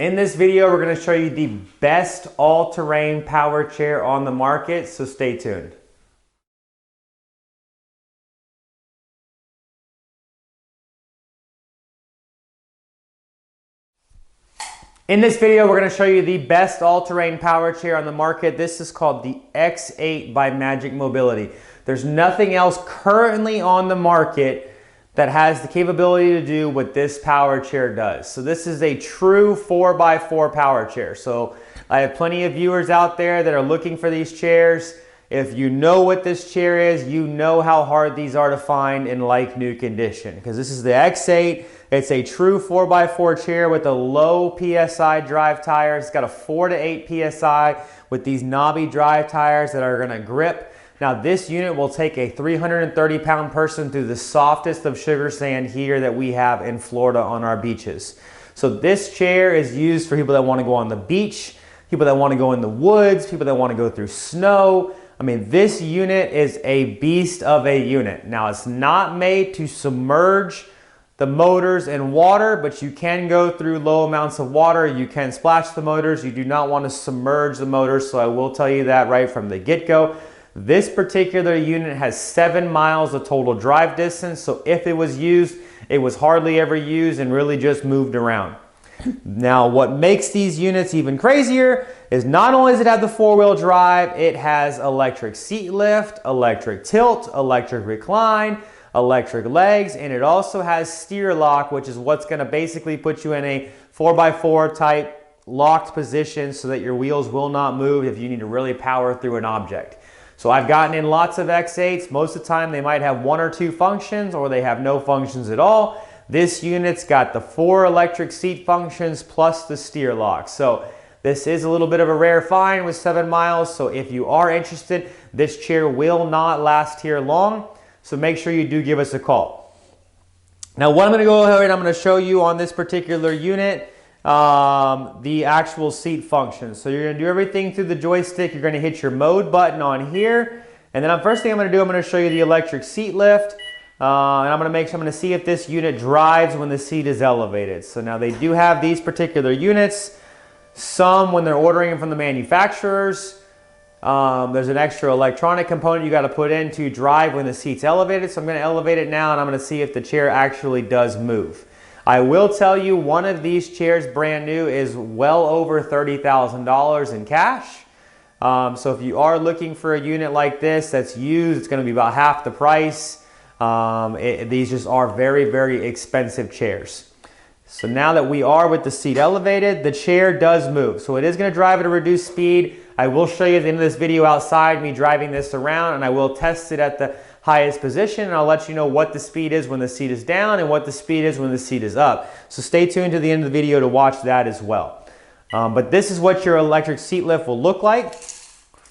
In this video, we're going to show you the best all-terrain power chair on the market, so stay tuned. In this video, we're going to show you the best all-terrain power chair on the market. This is called the X8 by Magic Mobility. There's nothing else currently on the market that has the capability to do what this power chair does. So this is a true 4x4 power chair. So I have plenty of viewers out there that are looking for these chairs. If you know what this chair is, you know how hard these are to find in like new condition, because this is the X8. It's a true 4x4 chair with a low PSI drive tire. It's got a 4 to 8 PSI with these knobby drive tires that are gonna grip. Now this unit will take a 330-pound person through the softest of sugar sand here that we have in Florida on our beaches. So this chair is used for people that want to go on the beach, people that want to go in the woods, people that want to go through snow. I mean, this unit is a beast of a unit. Now it's not made to submerge the motors in water, but you can go through low amounts of water. You can splash the motors. You do not want to submerge the motors, so I will tell you that right from the get-go. This particular unit has 7 miles of total drive distance, so if it was used, it was hardly ever used and really just moved around. Now, what makes these units even crazier is not only does it have the 4-wheel drive, it has electric seat lift, electric tilt, electric recline, electric legs, and it also has steer lock, which is what's going to basically put you in a 4x4 type locked position so that your wheels will not move if you need to really power through an object. So I've gotten in lots of X8s. Most of the time they might have 1 or 2 functions, or they have no functions at all. This unit's got the 4 electric seat functions plus the steer lock. So this is a little bit of a rare find with 7 miles. So if you are interested, this chair will not last here long. So make sure you do give us a call. Now what I'm going to go ahead and I'm going to show you on this particular unit, the actual seat function. So you're going to do everything through the joystick. You're going to hit your mode button on here, and then the first thing I'm going to do, I'm going to show you the electric seat lift, and I'm going to see if this unit drives when the seat is elevated. So now they do have these particular units. Some, when they're ordering them from the manufacturers, there's an extra electronic component you got to put in to drive when the seat's elevated. So I'm going to elevate it now, and I'm going to see if the chair actually does move. I will tell you, one of these chairs, brand new, is well over $30,000 in cash. So if you are looking for a unit like this that's used, it's going to be about half the price. These just are very, very expensive chairs. So now that we are with the seat elevated, the chair does move. So it is going to drive at a reduced speed. I will show you at the end of this video outside me driving this around, and I will test it at the highest position, and I'll let you know what the speed is when the seat is down and what the speed is when the seat is up. So stay tuned to the end of the video to watch that as well. But this is what your electric seat lift will look like.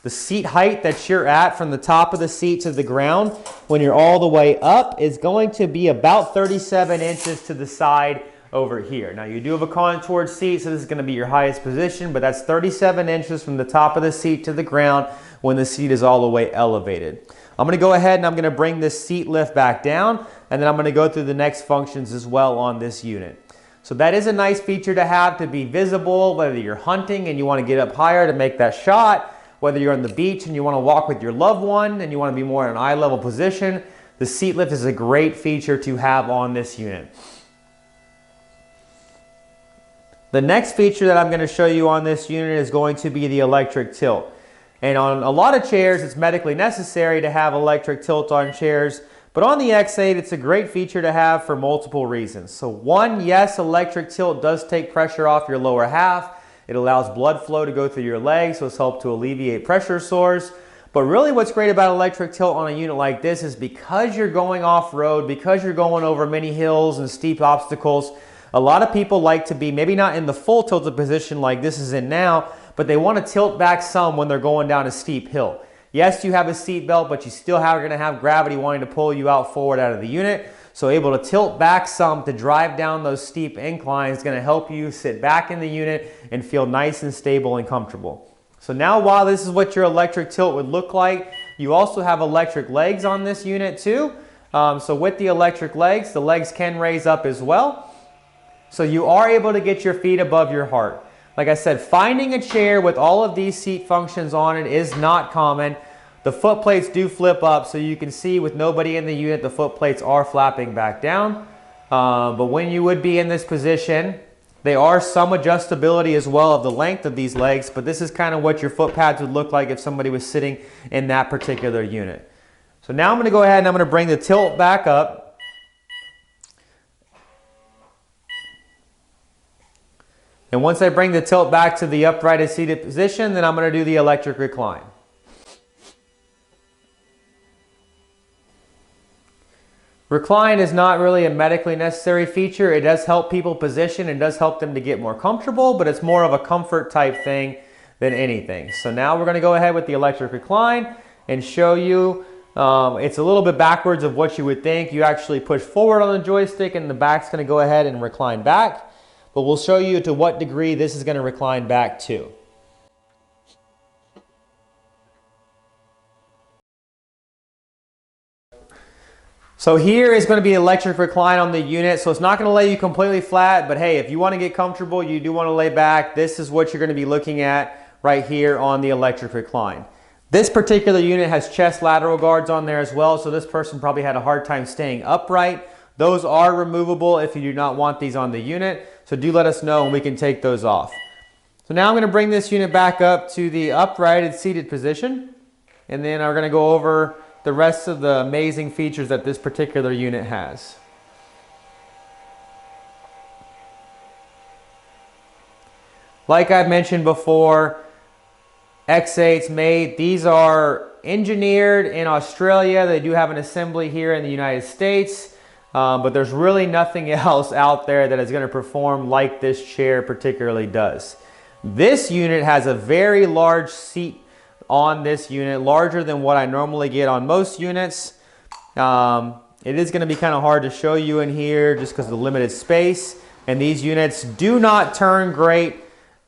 The seat height that you're at from the top of the seat to the ground when you're all the way up is going to be about 37 inches to the side over here. Now you do have a contoured seat, so this is going to be your highest position, but that's 37 inches from the top of the seat to the ground when the seat is all the way elevated. I'm going to go ahead and I'm going to bring this seat lift back down, and then I'm going to go through the next functions as well on this unit. So that is a nice feature to have, to be visible, whether you're hunting and you want to get up higher to make that shot, whether you're on the beach and you want to walk with your loved one and you want to be more in an eye level position. The seat lift is a great feature to have on this unit. The next feature that I'm going to show you on this unit is going to be the electric tilt. And on a lot of chairs, it's medically necessary to have electric tilt on chairs. But on the X8, it's a great feature to have for multiple reasons. So one, yes, electric tilt does take pressure off your lower half. It allows blood flow to go through your legs, so it's helped to alleviate pressure sores. But really what's great about electric tilt on a unit like this is because you're going off-road, because you're going over many hills and steep obstacles, a lot of people like to be maybe not in the full tilted position like this is in now, but they want to tilt back some when they're going down a steep hill. Yes, you have a seat belt, but you still are going to have gravity wanting to pull you out forward out of the unit. So able to tilt back some to drive down those steep inclines is going to help you sit back in the unit and feel nice and stable and comfortable. So now while this is what your electric tilt would look like, you also have electric legs on this unit too. So with the electric legs, the legs can raise up as well. So you are able to get your feet above your heart. Like I said, finding a chair with all of these seat functions on it is not common. The foot plates do flip up, so you can see with nobody in the unit, the foot plates are flapping back down. But when you would be in this position, there are some adjustability as well of the length of these legs, but this is kind of what your foot pads would look like if somebody was sitting in that particular unit. So now I'm going to go ahead and I'm going to bring the tilt back up. And once I bring the tilt back to the upright seated position, then I'm going to do the electric recline. Recline is not really a medically necessary feature. It does help people position and does help them to get more comfortable, but it's more of a comfort type thing than anything. So now we're going to go ahead with the electric recline and show you. It's a little bit backwards of what you would think. You actually push forward on the joystick and the back's going to go ahead and recline back. But we'll show you to what degree this is going to recline back to. So here is going to be electric recline on the unit. So it's not going to lay you completely flat, but hey, if you want to get comfortable, you do want to lay back, this is what you're going to be looking at right here on the electric recline. This particular unit has chest lateral guards on there as well, so this person probably had a hard time staying upright. Those are removable if you do not want these on the unit, so do let us know and we can take those off. So now I'm going to bring this unit back up to the uprighted seated position, and then we're going to go over the rest of the amazing features that this particular unit has. Like I've mentioned before, X8's made. These are engineered in Australia. They do have an assembly here in the United States, but there's really nothing else out there that is going to perform like this chair particularly does. This unit has a very large seat on this unit, larger than what I normally get on most units. It is going to be kind of hard to show you in here just because of the limited space, and these units do not turn great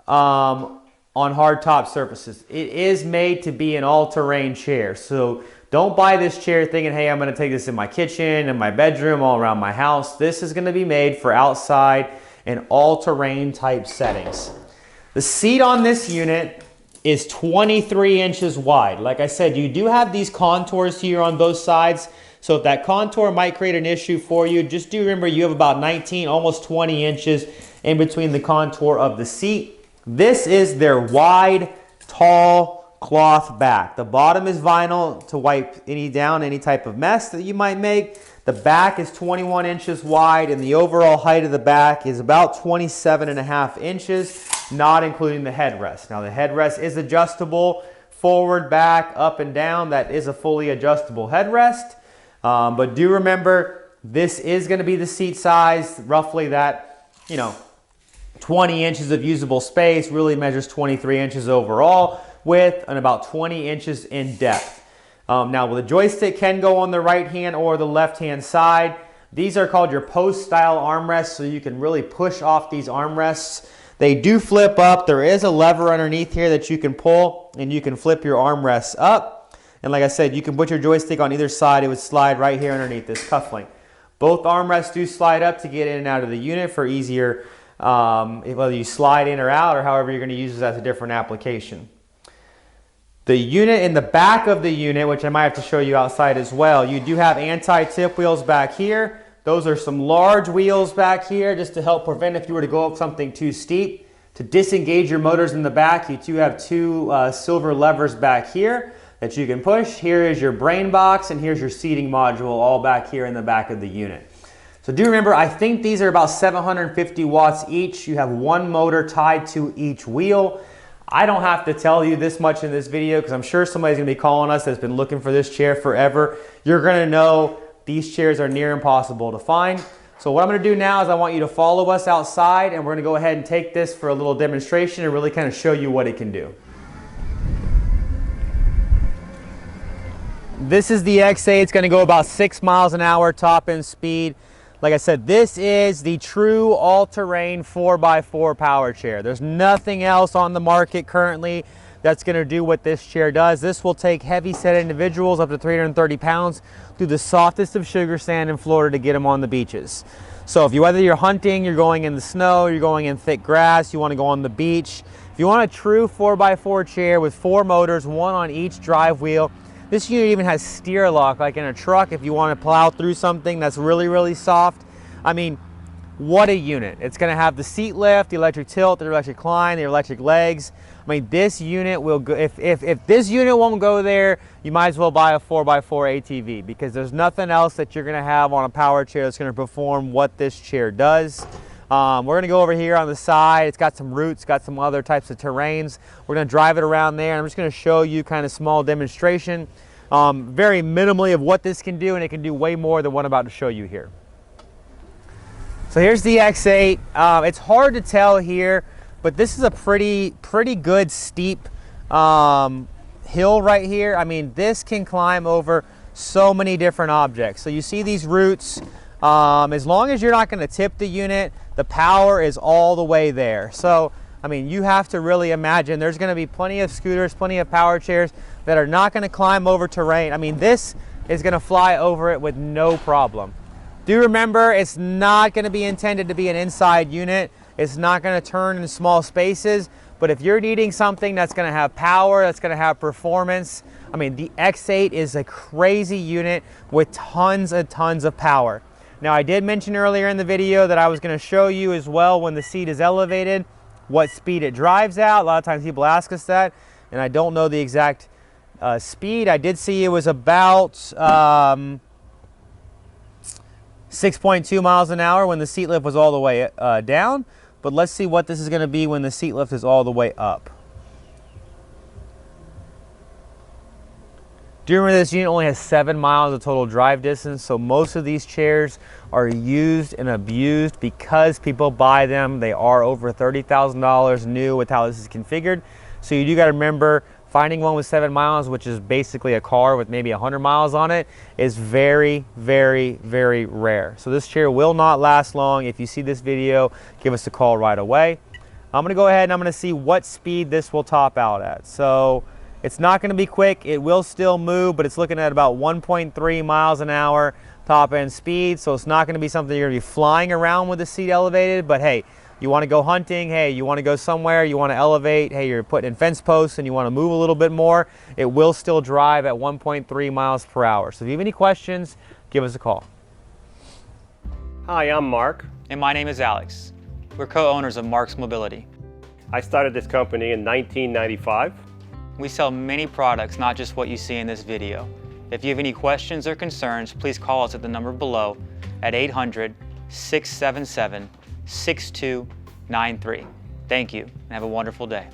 on hard top surfaces. It is made to be an all-terrain chair, so don't buy this chair thinking, hey, I'm going to take this in my kitchen, in my bedroom, all around my house. This is going to be made for outside and all-terrain type settings. The seat on this unit is 23 inches wide. Like I said, you do have these contours here on both sides, so if that contour might create an issue for you, just do remember you have about 19, almost 20 inches in between the contour of the seat. This is their wide, tall cloth back. The bottom is vinyl to wipe any type of mess that you might make. The back is 21 inches wide, and the overall height of the back is about 27.5 inches, not including the headrest. Now the headrest is adjustable, forward, back, up and down. That is a fully adjustable headrest. But do remember, this is going to be the seat size, roughly that, 20 inches of usable space, really measures 23 inches overall width and about 20 inches in depth. Now the joystick can go on the right hand or the left hand side. These are called your post style armrests, so you can really push off these armrests. They do flip up. There is a lever underneath here that you can pull and you can flip your armrests up. And like I said, you can put your joystick on either side. It would slide right here underneath this cufflink. Both armrests do slide up to get in and out of the unit for easier, whether you slide in or out or however you're going to use this as a different application. The unit in the back of the unit, which I might have to show you outside as well, you do have anti-tip wheels back here. Those are some large wheels back here just to help prevent if you were to go up something too steep. To disengage your motors in the back, you do have two silver levers back here that you can push. Here is your brain box and here's your seating module all back here in the back of the unit. So do remember, I think these are about 750 watts each. You have one motor tied to each wheel. I don't have to tell you this much in this video because I'm sure somebody's going to be calling us that's been looking for this chair forever. You're going to know these chairs are near impossible to find. So what I'm going to do now is I want you to follow us outside and we're going to go ahead and take this for a little demonstration and really kind of show you what it can do. This is the X8. It's going to go about 6 miles an hour top end speed. Like I said, this is the true all-terrain 4x4 power chair. There's nothing else on the market currently that's going to do what this chair does. This will take heavy-set individuals up to 330 pounds through the softest of sugar sand in Florida to get them on the beaches. So whether you're hunting, you're going in the snow, you're going in thick grass, you want to go on the beach. If you want a true 4x4 chair with 4 motors, 1 on each drive wheel, this unit even has steer lock like in a truck if you want to plow through something that's really, really soft. I mean, what a unit. It's going to have the seat lift, the electric tilt, the electric recline, the electric legs. I mean, this unit will go, if this unit won't go there, you might as well buy a 4x4 ATV, because there's nothing else that you're going to have on a power chair that's going to perform what this chair does. We're going to go over here on the side. It's got some roots, got some other types of terrains. We're going to drive it around there, and I'm just going to show you kind of small demonstration, very minimally of what this can do, and it can do way more than what I'm about to show you here. So here's the X8. It's hard to tell here, but this is a pretty good steep hill right here. I mean, this can climb over so many different objects. So you see these roots. As long as you're not going to tip the unit, the power is all the way there. So, I mean, you have to really imagine there's going to be plenty of scooters, plenty of power chairs that are not going to climb over terrain. I mean, this is going to fly over it with no problem. Do remember, it's not going to be intended to be an inside unit. It's not going to turn in small spaces. But if you're needing something that's going to have power, that's going to have performance, I mean, the X8 is a crazy unit with tons and tons of power. Now, I did mention earlier in the video that I was going to show you as well when the seat is elevated, what speed it drives at. A lot of times people ask us that, and I don't know the exact speed. I did see it was about 6.2 miles an hour when the seat lift was all the way down. But let's see what this is going to be when the seat lift is all the way up. Do you remember this unit only has 7 miles of total drive distance, so most of these chairs are used and abused because people buy them. They are over $30,000 new with how this is configured. So you do got to remember, finding one with 7 miles, which is basically a car with maybe 100 miles on it, is very, very, very rare. So this chair will not last long. If you see this video, give us a call right away. I'm going to go ahead and I'm going to see what speed this will top out at. So it's not going to be quick. It will still move, but it's looking at about 1.3 miles an hour top end speed. So it's not going to be something you're going to be flying around with the seat elevated. But hey, you want to go hunting, hey, you want to go somewhere, you want to elevate, hey, you're putting in fence posts and you want to move a little bit more, it will still drive at 1.3 miles per hour. So if you have any questions, give us a call. Hi, I'm Mark. And my name is Alex. We're co-owners of Marc's Mobility. I started this company in 1995. We sell many products, not just what you see in this video. If you have any questions or concerns, please call us at the number below at 800-677-6293. Thank you, and have a wonderful day.